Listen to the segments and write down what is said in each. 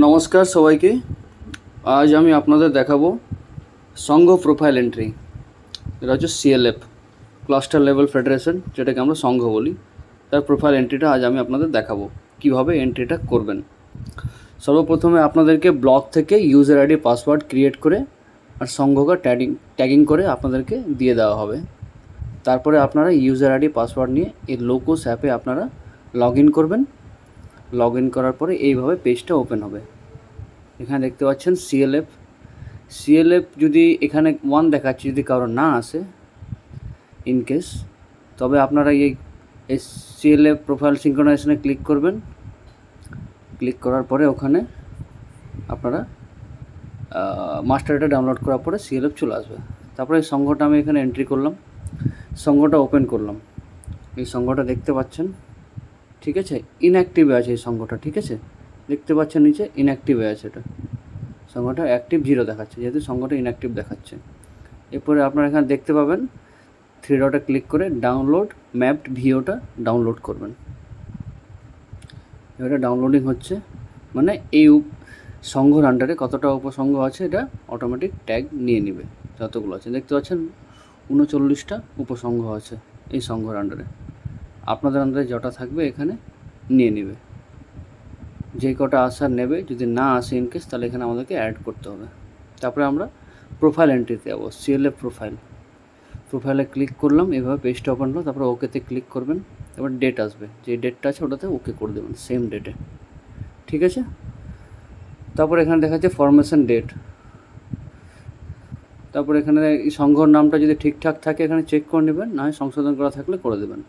নমস্কার সবাইকে। আজ আমি আপনাদের দেখাবো সংঘ প্রোফাইল এন্ট্রি। এটা হচ্ছে সিএলএফ, ক্লাস্টার লেভেল ফেডারেশন, যেটাকে আমরা সংঘ বলি। তার প্রোফাইল এন্ট্রিটা আজ আমি আপনাদের দেখাবো কিভাবে এন্ট্রিটা করবেন। সর্বপ্রথমে আপনাদেরকে ব্লক থেকে ইউজার আইডি পাসওয়ার্ড ক্রিয়েট করে আর সংঘকে ট্যাগিং করে আপনাদেরকে দিয়ে দেওয়া হবে। তারপরে আপনারা ইউজার আইডি পাসওয়ার্ড নিয়ে এই লোকোস অ্যাপে আপনারা লগ ইন করবেন। লগ ইন করার পরে এইভাবে পেজটা ওপেন হবে। এখানে দেখতে পাচ্ছেন সিএলএফ যদি এখানে 1 দেখাচ্ছে, যদি কারোর না আসে ইনকেস, তবে আপনারা এই সিএলএফ প্রোফাইল সিঙ্ক্রোনাইজেশনে ক্লিক করবেন। ক্লিক করার পরে ওখানে আপনারা মাস্টার ডেটা ডাউনলোড করার পরে সিএলএফ চলে আসবে। তারপরে এই সংঘটা আমি এখানে এন্ট্রি করলাম, সংঘটা ওপেন করলাম। এই সংঘটা দেখতে পাচ্ছেন, ঠিক আছে, ইনঅ্যাক্টিভে আছে এই সংঘটা, ঠিক আছে, দেখতে পাচ্ছেন নিচে ইনঅ্যাক্টিভে আছে। এটা সংঘটা অ্যাক্টিভ 0 দেখাচ্ছে, যেহেতু সংঘটা ইনঅ্যাক্টিভ দেখাচ্ছে। এরপরে আপনারা এখানে দেখতে পাবেন 3 ডটে ক্লিক করে ডাউনলোড ম্যাপড ভিওটা ডাউনলোড করবেন। এটা ডাউনলোডিং হচ্ছে, মানে এই সংঘর আন্ডারে কতটা উপসংঘ আছে এটা অটোমেটিক ট্যাগ নিয়ে নেবে। যতগুলো আছে দেখতে পাচ্ছেন 39টা উপসংঘ আছে এই সংঘর আন্ডারে। আপনাদের আন্ডারে যটা থাকবে এখানে নিয়ে নেবে, যে কটা আসার নেবে। যদি না আসে ইনকেস, তাহলে এখানে আমাদেরকে অ্যাড করতে হবে। তারপরে আমরা প্রোফাইল এন্ট্রিতে যাবো, সিএলএফ প্রোফাইলে ক্লিক করলাম, এভাবে পেজটা ওপেন হলো। তারপরে ওকেতে ক্লিক করবেন। এবার ডেট আসবে, যে ডেটটা আছে ওটাতে ওকে করে দেবেন, সেম ডেটে, ঠিক আছে। তারপরে এখানে দেখা যাচ্ছে ফরমেশন ডেট। তারপরে এখানে এই সংঘর নামটা যদি ঠিকঠাক থাকে এখানে চেক করে নেবেন, না হয় সংশোধন করা থাকলে করে দেবেন।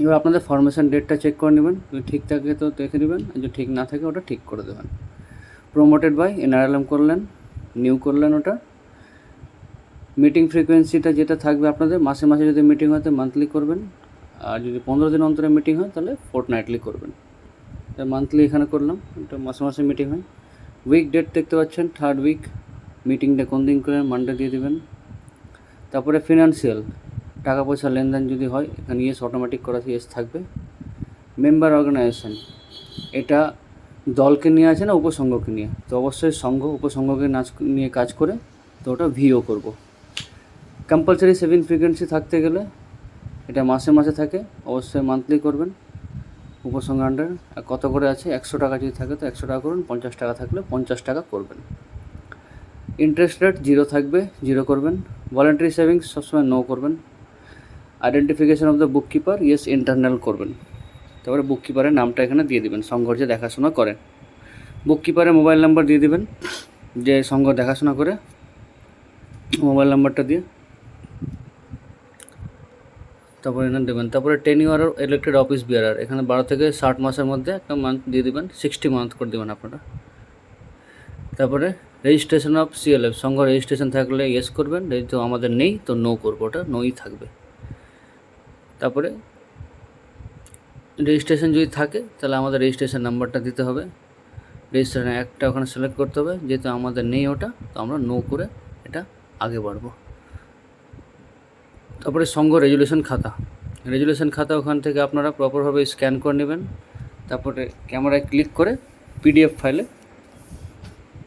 এবার আপনাদের ফরমেশন ডেটটা চেক করে নেবেন, যদি ঠিক থাকে তো দেখে নেবেন, যদি ঠিক না থাকে ওটা ঠিক করে দেবেন। প্রমোটেড বাই এনআরএলএম করলেন, নিউ করলেন ওটা। মিটিং ফ্রিকোয়েন্সিটা যেটা থাকবে আপনাদের, মাসে মাসে যদি মিটিং হয় তো মান্থলি করবেন, আর যদি 15 দিন অন্তরে মিটিং হয় তাহলে ফোর্টনাইটলি করবেন। মান্থলি এখানে করলাম, এটা মাসে মাসে মিটিং হয়। উইক ডেট দেখতে পাচ্ছেন 3rd উইক, মিটিংটা কোন দিন করেন, মানডে দিয়ে দেবেন। তারপরে ফিনান্সিয়াল, টাকা পয়সা লেনদেন যদি হয় এখানে ইয়েস অটোমেটিক করা ইয়েস থাকবে। মেম্বার অর্গানাইজেশন, এটা দলকে নিয়ে আছে না উপসংঘকে নিয়ে, তো অবশ্যই সংঘ উপসংঘকে নিয়ে কাজ করে, তো ওটা ভিও করব। কম্পালসারি সেভিং ফ্রিকোয়েন্সি থাকতে গেলে এটা মাসে মাসে থাকে, অবশ্যই মান্থলি করবেন উপসংঘ আন্ডার। আর কত করে আছে, 100 টাকা যদি থাকে তো 100 টাকা করবেন, 50 টাকা থাকলে 50 টাকা করবেন। ইন্টারেস্ট রেট 0 থাকবে, 0 করবেন। ভলেন্টারি সেভিংস সবসময় নো করবেন। Identification of the bookkeeper yes internal করবেন। তারপরে বুককিপারের নামটা এখানে দিয়ে দেবেন, সংঘ যে দেখাশোনা করেন। বুককিপারের মোবাইল নাম্বার দিয়ে দেবেন, যে সংঘ দেখাশোনা করে মোবাইল নাম্বারটা দিয়ে তারপরে এখানে দেবেন। তারপরে টেনিওর ইলেক্টেড অফিস বিয়ারার, এখানে 12 থেকে 60 মাসের মধ্যে একটা মান্থ দিয়ে দেবেন, 60 মান্থ করে দেবেন আপনারা। তারপরে রেজিস্ট্রেশন অফ সিএলএফ, সংঘ রেজিস্ট্রেশন থাকলে ইয়েস করবেন, যেহেতু আমাদের নেই তো নো করবো, ওটা নোই থাকবে। তারপরে রেজিস্ট্রেশন যদি থাকে তাহলে আমাদের রেজিস্ট্রেশন নাম্বারটা দিতে হবে, রেজিস্ট্রেশন একটা ওখানে সিলেক্ট করতে হবে, যেহেতু আমাদের নেই ওটা, তো আমরা নো করে এটা আগে বাড়বো। তারপরে সংঘ রেজুলেশন খাতা, ওখান থেকে আপনারা প্রপারভাবে স্ক্যান করে নেবেন। তারপরে ক্যামেরায় ক্লিক করে পিডিএফ ফাইলে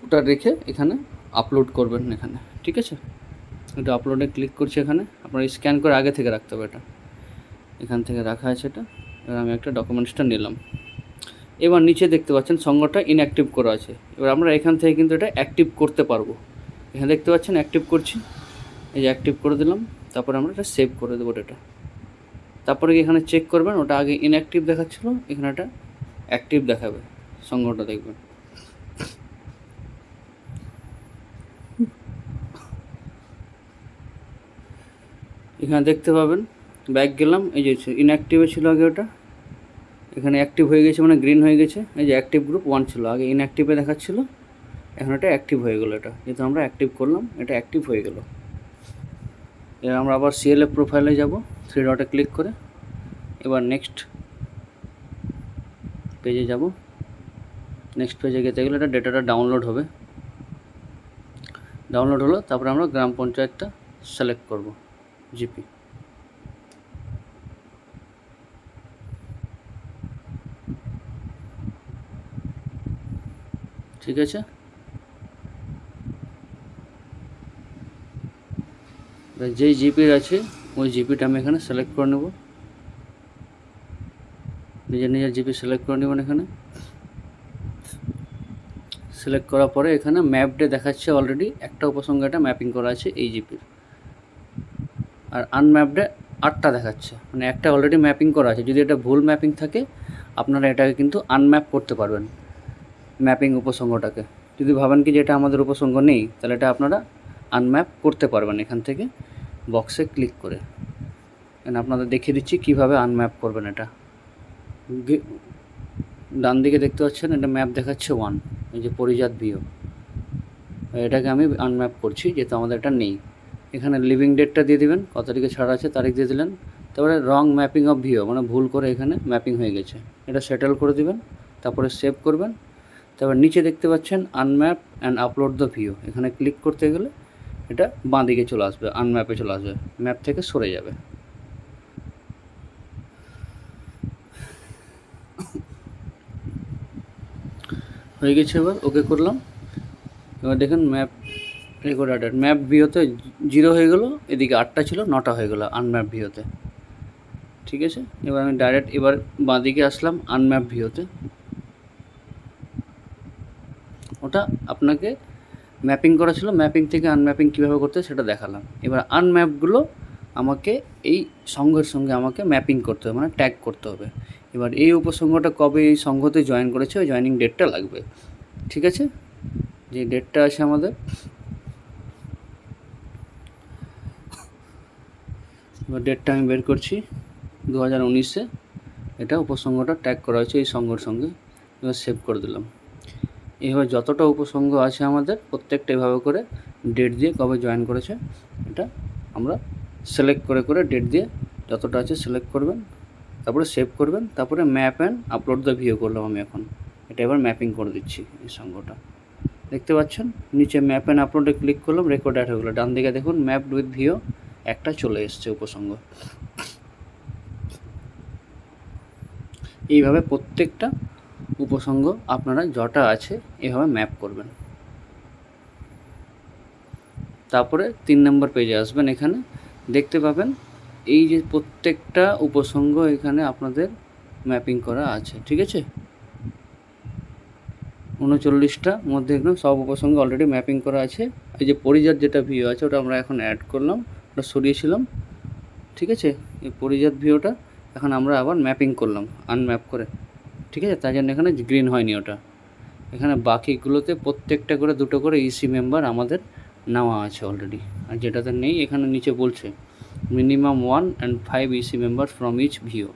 ওটা রেখে এখানে আপলোড করবেন এখানে, ঠিক আছে। এটা আপলোডে ক্লিক করছি, এখানে আপনারা স্ক্যান করে আগে থেকে রাখতে হবে, এটা এখান থেকে রাখা আছে এটা। এবার আমি একটা ডকুমেন্টসটা নিলাম। এবার নিচে দেখতে পাচ্ছেন সংঘটা ইনঅ্যাক্টিভ করা আছে। এবার আমরা এখান থেকে কিন্তু এটা অ্যাক্টিভ করতে পারবো। এখানে দেখতে পাচ্ছেন অ্যাক্টিভ করছি, এই যে অ্যাক্টিভ করে দিলাম। তারপরে আমরা এটা সেভ করে দেবো ডেটা। তারপরে এখানে চেক করবেন, ওটা আগে ইনঅ্যাক্টিভ দেখাচ্ছিলো, এখানে এটা অ্যাক্টিভ দেখাবে, সংঘটা দেখবেন। এখানে দেখতে পাবেন ব্যাক গেলাম, এই যে ইনঅ্যাক্টিভে ছিল আগে ওটা, এখানে অ্যাক্টিভ হয়ে গেছে, মানে গ্রিন হয়ে গেছে। এই যে অ্যাক্টিভ গ্রুপ 1 ছিল, আগে ইনঅ্যাক্টিভে দেখাচ্ছিলো, এখন এটা অ্যাক্টিভ হয়ে গেলো। এটা যেহেতু আমরা অ্যাক্টিভ করলাম, এটা অ্যাক্টিভ হয়ে গেল। এবার আমরা আবার সিএলএফ প্রোফাইলে যাব, 3 ডটে ক্লিক করে। এবার নেক্সট পেজে যাব। নেক্সট পেজে যেতে গেলে এটা ডেটাটা ডাউনলোড হবে, ডাউনলোড হলো। তারপরে আমরা গ্রাম পঞ্চায়েতটা সিলেক্ট করব, জিপি। ঠিক আছে, যেই জিপির আছে ওই জিপিটা আমি এখানে সিলেক্ট করে নেব, নিজের নিজের জিপি সিলেক্ট করে নেবেন। এখানে সিলেক্ট করার পরে এখানে ম্যাপ ডে দেখাচ্ছে, অলরেডি একটা উপসংগ এটা ম্যাপিং করা আছে এই জিপির, আর আনম্যাপডে 8টা দেখাচ্ছে, মানে একটা অলরেডি ম্যাপিং করা আছে। যদি এটা ভুল ম্যাপিং থাকে আপনারা এটাকে কিন্তু আনম্যাপ করতে পারবেন ম্যাপিং উপসংগটাকে। যদি ভাবেন কি যে এটা আমাদের উপসংগ নেই, তাহলে এটা আপনারা আনম্যাপ করতে পারবেন এখান থেকে বক্সে ক্লিক করে। আপনাদের দেখিয়ে দিচ্ছি কীভাবে আনম্যাপ করবেন। এটা ডান দিকে দেখতে পাচ্ছেন, এটা ম্যাপ দেখাচ্ছে 1, এই যে পরিজাত ভিও, এটাকে আমি আনম্যাপ করছি যেহেতু আমাদের এটা নেই। এখানে লিভিং ডেটটা দিয়ে দিবেন, কত তারিখে ছাড়া আছে তারিখ দিয়ে দিলেন। তারপরে রং ম্যাপিং অফ ভিও, মানে ভুল করে এখানে ম্যাপিং হয়ে গেছে, এটা সেটেল করে দিবেন। তারপরে সেভ করবেন। তারপর নিচে দেখতে পাচ্ছেন আনম্যাপ অ্যান্ড আপলোড দ্য ভিও, এখানে ক্লিক করতে গেলে এটা বাঁ দিকে চলে আসবে, আনম্যাপে চলে আসবে, ম্যাপ থেকে সরে যাবে। হয়ে গেছে, এবার ওকে করলাম। এবার দেখুন ম্যাপ রেকর্ড অ্যাডেড, ম্যাপ ভিওতে 0 হয়ে গেলো, এদিকে 8টা ছিল 9টা হয়ে গেলো আনম্যাপ ভিওতে। ঠিক আছে, এবার আমি ডাইরেক্ট এবার বাঁদিকে আসলাম আনম্যাপ ভিওতে। ওটা আপনাকে ম্যাপিং করা ছিল, ম্যাপিং থেকে আনম্যাপিং কীভাবে করতে সেটা দেখালাম। এবার আনম্যাপগুলো আমাকে এই সংঘের সঙ্গে আমাকে ম্যাপিং করতে হবে, মানে ট্যাগ করতে হবে। এবার এই উপসংঘটা কবে এই সংঘতে জয়েন করেছে ওই জয়েনিং ডেটটা লাগবে। ঠিক আছে, যে ডেটটা আছে আমাদের, এবার ডেটটা আমি বের করছি 2019-এ, এটা উপসংঘটা ট্যাগ করা হয়েছে এই সংঘর সঙ্গে। এবার সেভ করে দিলাম। এইভাবে যতটা উপসংঘ আছে আমাদের প্রত্যেকটা এভাবে করে ডেট দিয়ে কবে জয়েন করেছে এটা আমরা সিলেক্ট করে করে ডেট দিয়ে যতটা আছে সিলেক্ট করবেন, তারপরে সেভ করবেন। তারপরে ম্যাপ অ্যান্ড আপলোড দ্য ভিও করলাম আমি এখন, এটা এবার ম্যাপিং করে দিচ্ছি এই সংঘটা। দেখতে পাচ্ছেন নিচে ম্যাপ অ্যান্ড আপলোডে ক্লিক করলাম, রেকর্ড অ্যাড হয়ে গেলো। ডান দিকে দেখুন ম্যাপ উইথ ভিও একটা চলে এসছে উপসংঘ। এইভাবে প্রত্যেকটা উপসংঘ আপনারা যটা আছে এভাবে ম্যাপ করবেন। তারপরে 3 নম্বর পেজে আসবেন, এখানে দেখতে পাবেন এই যে প্রত্যেকটা উপসংঘ এখানে আপনাদের ম্যাপিং করা আছে। ঠিক আছে, 39টার মধ্যে একদম সব উপসংঘ অলরেডি ম্যাপিং করা আছে। এই যে পরিজাত যেটা ভিও আছে ওটা আমরা এখন অ্যাড করলাম, ওটা সরিয়েছিলাম। ঠিক আছে, এই পরিজাত ভিওটা এখন আমরা আবার ম্যাপিং করলাম আনম্যাপ করে। ঠিক আছে, তাই জন্য এখানে গ্রিন হয়নি ওটা। এখানে বাকিগুলোতে প্রত্যেকটা করে 2টো করে ইসি মেম্বার আমাদের নেওয়া আছে অলরেডি, আর যেটাতে নেই এখানে নিচে বলছে minimum 1 and 5 EC member from each VO.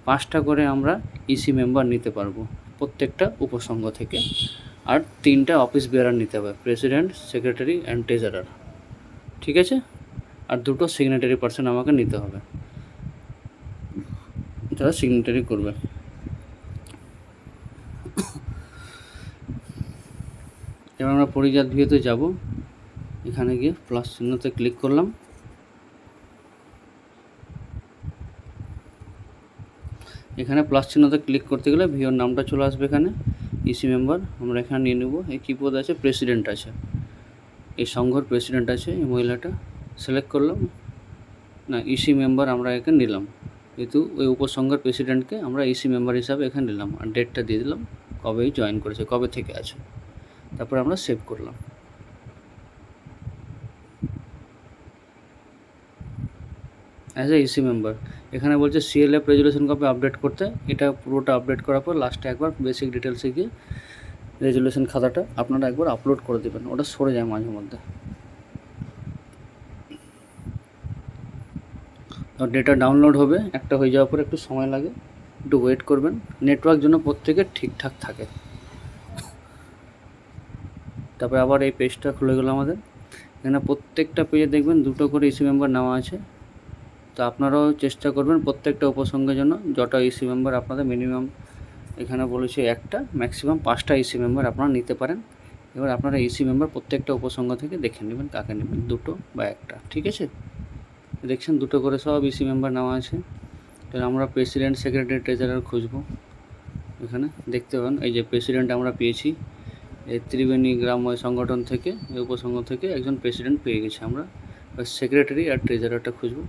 5টা করে আমরা ইসি মেম্বার নিতে পারবো প্রত্যেকটা উপসংঘ থেকে, আর 3টা অফিস বেয়ারার নিতে হবে, প্রেসিডেন্ট, সেক্রেটারি অ্যান্ড ট্রেজারার। ঠিক আছে, আর 2টো সিগনেটারি পার্সন আমাকে নিতে হবে, যারা সিগনেটারি করবে। এবার আমরা পরিজাত ভিওতে যাব, এখানে গিয়ে প্লাস চিহ্নতে ক্লিক করলাম। এখানে প্লাস চিহ্নতে ক্লিক করতে গেলে ভিওর নামটা চলে আসবে, এখানে ইসি মেম্বার আমরা এখানে নিয়ে নেব। এই কী পদ আছে, প্রেসিডেন্ট আছে, এই সংঘর প্রেসিডেন্ট আছে এই মহিলাটা, সিলেক্ট করলাম না, ইসি মেম্বার আমরা এখানে নিলাম, যেহেতু ওই উপসংঘের প্রেসিডেন্টকে আমরা ইসি মেম্বার হিসাবে এখানে নিলাম, আর ডেটটা দিয়ে দিলাম কবেই জয়েন করেছে, কবে থেকে আছে। তারপরে আমরা সেভ করলাম। অ্যাজ এ ইসি মেম্বার এখানে বলছে সিএলএফ রেজুলেশন কপি আপডেট করতে, এটা পুরোটা আপডেট করার পর লাস্টে একবার বেসিক ডিটেলসে গিয়ে রেজুলেশন খাতাটা আপনারা একবার আপলোড করে দেবেন, ওটা সরে যায় মাঝে মধ্যে। ডেটা ডাউনলোড হবে, একটা হয়ে যাওয়ার পর একটু সময় লাগে, একটু ওয়েট করবেন। নেটওয়ার্ক যেন প্রত্যেকের ঠিকঠাক থাকে। তারপরে আবার এই পেজটা খুলে গেলো আমাদের। এখানে প্রত্যেকটা পেজে দেখবেন 2টো করে ইসি মেম্বার নেওয়া আছে। তো আপনারাও চেষ্টা করবেন প্রত্যেকটা উপসংঘের জন্য যটা ইসি মেম্বার আপনাদের মিনিমাম, এখানে বলেছে একটা, ম্যাক্সিমাম 5টা ইসি মেম্বার আপনারা নিতে পারেন। এবার আপনারা ইসি মেম্বার প্রত্যেকটা উপসংঘ থেকে দেখে নেবেন কাকে নেবেন, 2টো বা একটা। ঠিক আছে, দেখছেন 2টো করে সব ইসি মেম্বার নেওয়া আছে। তাহলে আমরা প্রেসিডেন্ট, সেক্রেটারি, ট্রেজারার খুঁজবো। এখানে দেখতে পাবেন এই যে প্রেসিডেন্ট আমরা পেয়েছি, এই ত্রিবেণী গ্রামময় সংগঠন থেকে, এই উপসংঘ থেকে একজন প্রেসিডেন্ট পেয়ে গেছি আমরা। সেক্রেটারি আর ট্রেজারারটা খুঁজব।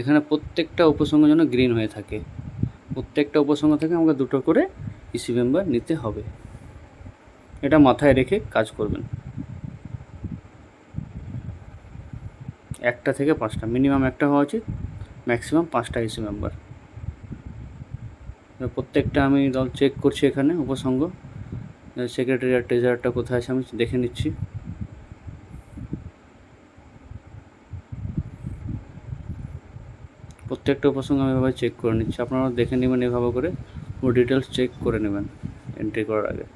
এখানে প্রত্যেকটা উপসংঘ যেন গ্রিন হয়ে থাকে, প্রত্যেকটা উপসংঘ থেকে আমাকে 2টো করে ইসি মেম্বার নিতে হবে। এটা মাথায় রেখে কাজ করবেন। 1টা থেকে 5টা, মিনিমাম 1টা হওয়া উচিত, ম্যাক্সিমাম 5টা ইসি মেম্বার। প্রত্যেকটা আমি দল চেক করছি। এখানে উপসংঘ সেক্রেটারি আর ট্রেজারারটা কোথায় আছে আমি দেখে নিচ্ছি। প্রত্যেকটা উপসংঘ আমি এভাবে চেক করে নিচ্ছি, আপনারা দেখে নেবেন এভাবে করে, পুরো ডিটেলস চেক করে নেবেন এন্ট্রি করার আগে।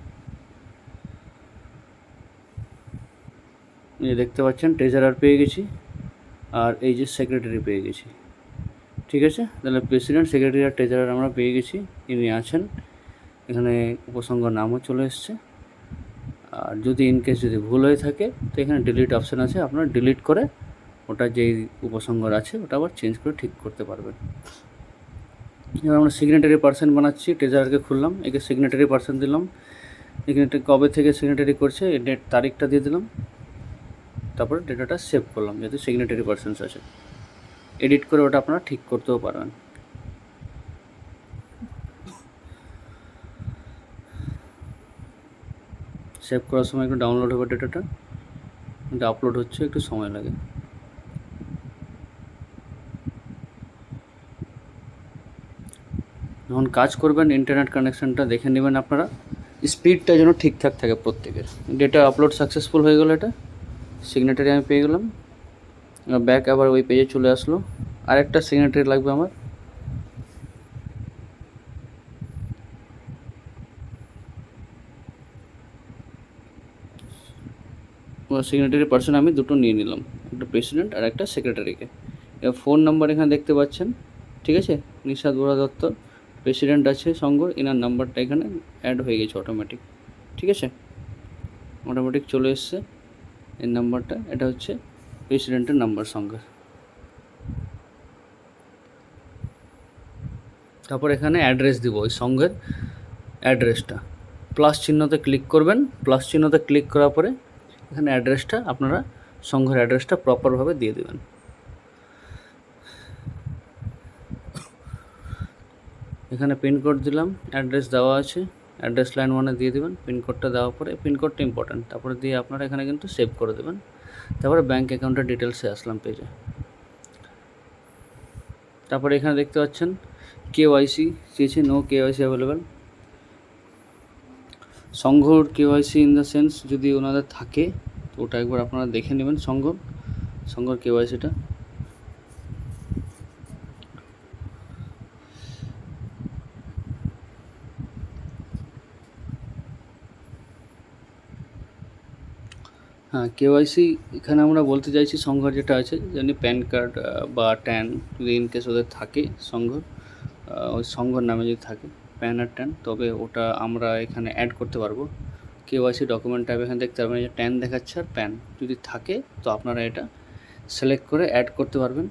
এই দেখতে পাচ্ছেন ট্রেজারার পেয়ে গেছি, আর এই যে সেক্রেটারি পেয়ে গেছি। ঠিক আছে, তাহলে প্রেসিডেন্ট, সেক্রেটারি আর ট্রেজারার আমরা পেয়ে গেছি, ইনি আছেন। এখানে উপসংঘ নামও চলে এসছে। আর যদি ইনকেস যদি ভুল হয়ে থাকে তো এখানে ডিলিট অপশান আছে, আপনারা ডিলিট করে ওটা যেই উপসংঘর আছে ওটা আবার চেঞ্জ করে ঠিক করতে পারবেন। এবার আমরা সিগনেটারি পার্সন বানাচ্ছি। ট্রেজারারকে খুললাম, একে সিগনেটারি পার্সন দিলাম। এখানে কবে থেকে সিগনেটারি করছে এই ডেট তারিখটা দিয়ে দিলাম, তারপরে ডেটাটা সেভ করলাম যেহেতু সিগনেটারি পার্সনস আছে। এডিট করে ওটা আপনারা ঠিক করতেও পারবেন। সেভ করার সময় একটু ডাউনলোড হবে ডেটাটা, এটা আপলোড হচ্ছে, একটু সময় লাগে। যখন কাজ করবেন ইন্টারনেট কানেকশানটা দেখে নেবেন আপনারা, স্পিডটা যেন ঠিকঠাক থাকে প্রত্যেকের। ডেটা আপলোড সাকসেসফুল হয়ে গেলো, এটা সিগনেটারি আমি পেয়ে গেলাম। ব্যাক আবার ওই পেজে চলে আসলো। আরেকটা সিগনেটারি লাগবে আমার। সিগনেটারি পার্সন আমি 2টো নিয়ে নিলাম, একটা প্রেসিডেন্ট আর একটা সেক্রেটারিকে। এবার ফোন নাম্বার এখানে দেখতে পাচ্ছেন, ঠিক আছে, নিশাদ বরা দত্ত প্রেসিডেন্ট আছে সংঘর, এনার নাম্বারটা এখানে অ্যাড হয়ে গেছে অটোমেটিক। ঠিক আছে, অটোমেটিক চলে এসছে এই নাম্বারটা, এটা হচ্ছে প্রেসিডেন্টের নাম্বার সংঘের। তারপর এখানে অ্যাড্রেস দিব, ওই সংঘের অ্যাড্রেসটা। প্লাস চিহ্নতে ক্লিক করবেন, প্লাস চিহ্নতে ক্লিক করার পরে এখানে অ্যাড্রেসটা আপনারা সংঘের অ্যাড্রেসটা প্রপারভাবে দিয়ে দেবেন। এখানে পিনকোড দিলাম, অ্যাড্রেস দেওয়া আছে, অ্যাড্রেস লাইন 1-এ দিয়ে দেবেন। পিনকোডটা দেওয়ার পরে, পিনকোডটা ইম্পর্ট্যান্ট, তারপরে দিয়ে আপনারা এখানে কিন্তু সেভ করে দেবেন। তারপরে ব্যাঙ্ক অ্যাকাউন্টের ডিটেলসে আসলাম পেজে। তারপরে এখানে দেখতে পাচ্ছেন কেওয়াইসি চেয়েছে, নো কেওয়াইসি অ্যাভেলেবেল। সংঘর কেওয়াইসি ইন দ্য সেন্স যদি ওনাদের থাকে তো ওটা একবার আপনারা দেখে নেবেন। সংঘর কেওয়াইসিটা হ্যাঁ, কেওয়াইসি এখানে আমরা বলতে চাইছি সংঘর যেটা আছে, যেমনি প্যান কার্ড বা ট্যান যদি ইনকেস ওদের থাকে সংঘর, ওই সংঘর নামে যদি থাকে প্যান আর ট্যান, তবে ওটা আমরা এখানে অ্যাড করতে পারবো। কেওয়াইসি ডকুমেন্ট ট্যাব এখানে দেখতে পারবেন যে ট্যান দেখাচ্ছে আর প্যান যদি থাকে তো আপনারা এটা সিলেক্ট করে অ্যাড করতে পারবেন।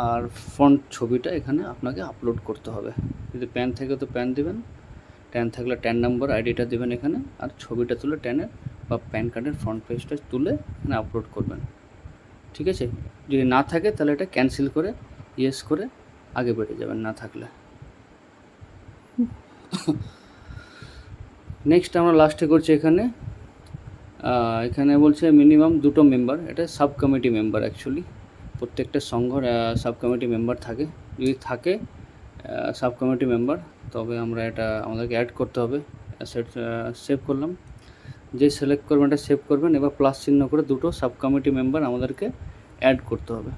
আর ফ্রন্ট ছবিটা এখানে আপনাকে আপলোড করতে হবে। যদি প্যান থাকে তো প্যান দেবেন, ট্যান থাকলে ট্যান নাম্বার আইডিটা দেবেন এখানে, আর ছবিটা তুলে ট্যানের বা প্যান কার্ডের ফ্রন্ট পেজটা তুলে এখানে আপলোড করবেন। ঠিক আছে, যদি না থাকে তাহলে এটা ক্যান্সেল করে ইয়েস করে আগে বেড়ে যাবেন না থাকলে। নেক্সট আমরা লাস্টে করছি এখানে বলছে মিনিমাম 2টো মেম্বার, এটা সাব কমিটি মেম্বার। অ্যাকচুয়ালি প্রত্যেকটা সংঘর সাব কমিটি মেম্বার থাকে, যদি থাকে সাব কমিটি মেম্বার তবে আমরা এটা আমাদেরকে অ্যাড করতে হবে। সেভ করলাম, যে সিলেক্ট করবেন এটা সেভ করবেন। এবার প্লাস চিহ্ন করে 2টো সাব কমিটি মেম্বার আমাদেরকে অ্যাড করতে হবে।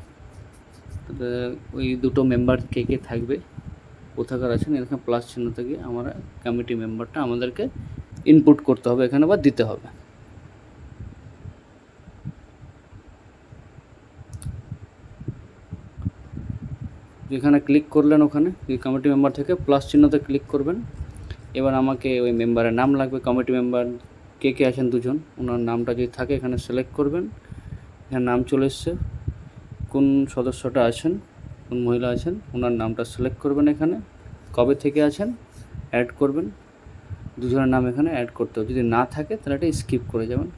ওই 2টো মেম্বার কে কে থাকবে, কোথাকার আছেন, এখানে প্লাস চিহ্ন থেকে আমরা কমিটি মেম্বারটা আমাদেরকে ইনপুট করতে হবে এখানে বা দিতে হবে। যেখানে ক্লিক করলেন ওখানে কমিটি মেম্বার থেকে প্লাস চিহ্নতে ক্লিক করবেন। এবার আমাকে ওই মেম্বারের নাম লাগবে, কমিটি মেম্বার কে কে আছেন 2জন, ওনার নামটা যদি থাকে এখানে সিলেক্ট করবেন। এখানে নাম চলে এসছে, কোন সদস্যটা আছেন, কোন মহিলা আছেন ওনার নামটা সিলেক্ট করবেন। এখানে কবে থেকে আছেন অ্যাড করবেন, দুজনের নাম এখানে অ্যাড করতে হবে। যদি না থাকে তাহলে এটা স্কিপ করে যাবেন,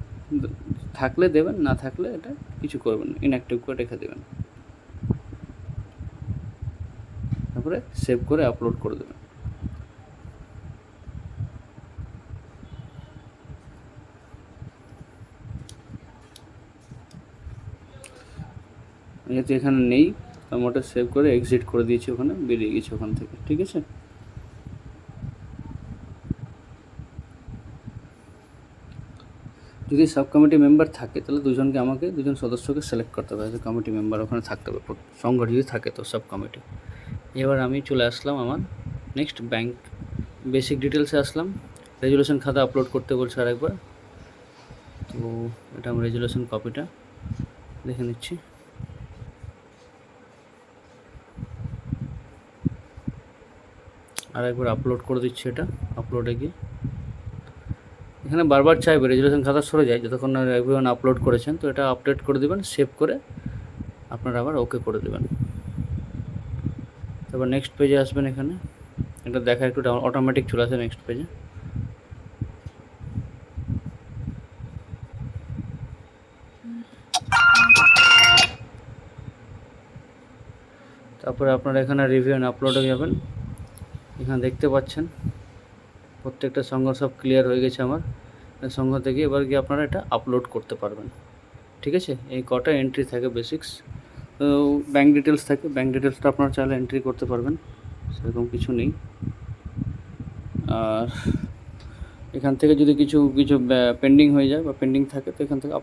থাকলে দেবেন, না থাকলে এটা কিছু করবেন না, ইনঅ্যাক্টিভ করে রেখে দেবেন। তারপরে সেভ করে আপলোড করে দেবেন। যেহেতু এখানে নেই আমি ওটা সেভ করে এক্সিট করে দিয়েছি, ওখানে বেরিয়ে গেছি ওখান থেকে। ঠিক আছে, যদি সাব কমিটি মেম্বার থাকে তাহলে দুজন সদস্যকে সিলেক্ট করতে হবে, কমিটি মেম্বার ওখানে থাকতে হবে, সংঘ যদি থাকে তো সাব কমিটি। এবার আমি চলে আসলাম আমার নেক্সট ব্যাংক বেসিক ডিটেলসে আসলাম। রেজুলেশন খাতা আপলোড করতে বলছে আরেকবার, তো এটা আমি রেজুলেশন কপিটা দেখে নিচ্ছি। আর একবার আপলোড করে দিচ্ছি, এটা আপলোডে গিয়ে এখানে বারবার চাইবে রেজুলেশন খাতা সরে যায় যতক্ষণ না এভরিওয়ান আপলোড করেছেন, তো এটা আপডেট করে দেবেন, সেভ করে আপনারা আবার ওকে করে দেবেন। তারপর নেক্সট পেজে আসবেন, এখানে এটা দেখা একটু অটোমেটিক চলে আসে নেক্সট পেজে। তারপরে আপনারা এখানে রিভিউ অ্যান্ড আপলোডে যাবেন, এখানে দেখতে পাচ্ছেন প্রত্যেকটা সংঘ সব ক্লিয়ার হয়ে গেছে আমার সংঘ থেকে। এবার গিয়ে আপনারা এটা আপলোড করতে পারবেন। ঠিক আছে, এই কটা এন্ট্রি থাকে বেসিক্স, তো ব্যাঙ্ক ডিটেলস থাকে, ব্যাঙ্ক ডিটেলসটা আপনারা চাইলে এন্ট্রি করতে পারবেন, সেরকম কিছু নেই। আর এখান থেকে যদি কিছু পেন্ডিং হয়ে যায় বা পেন্ডিং থাকে তো এখান থেকে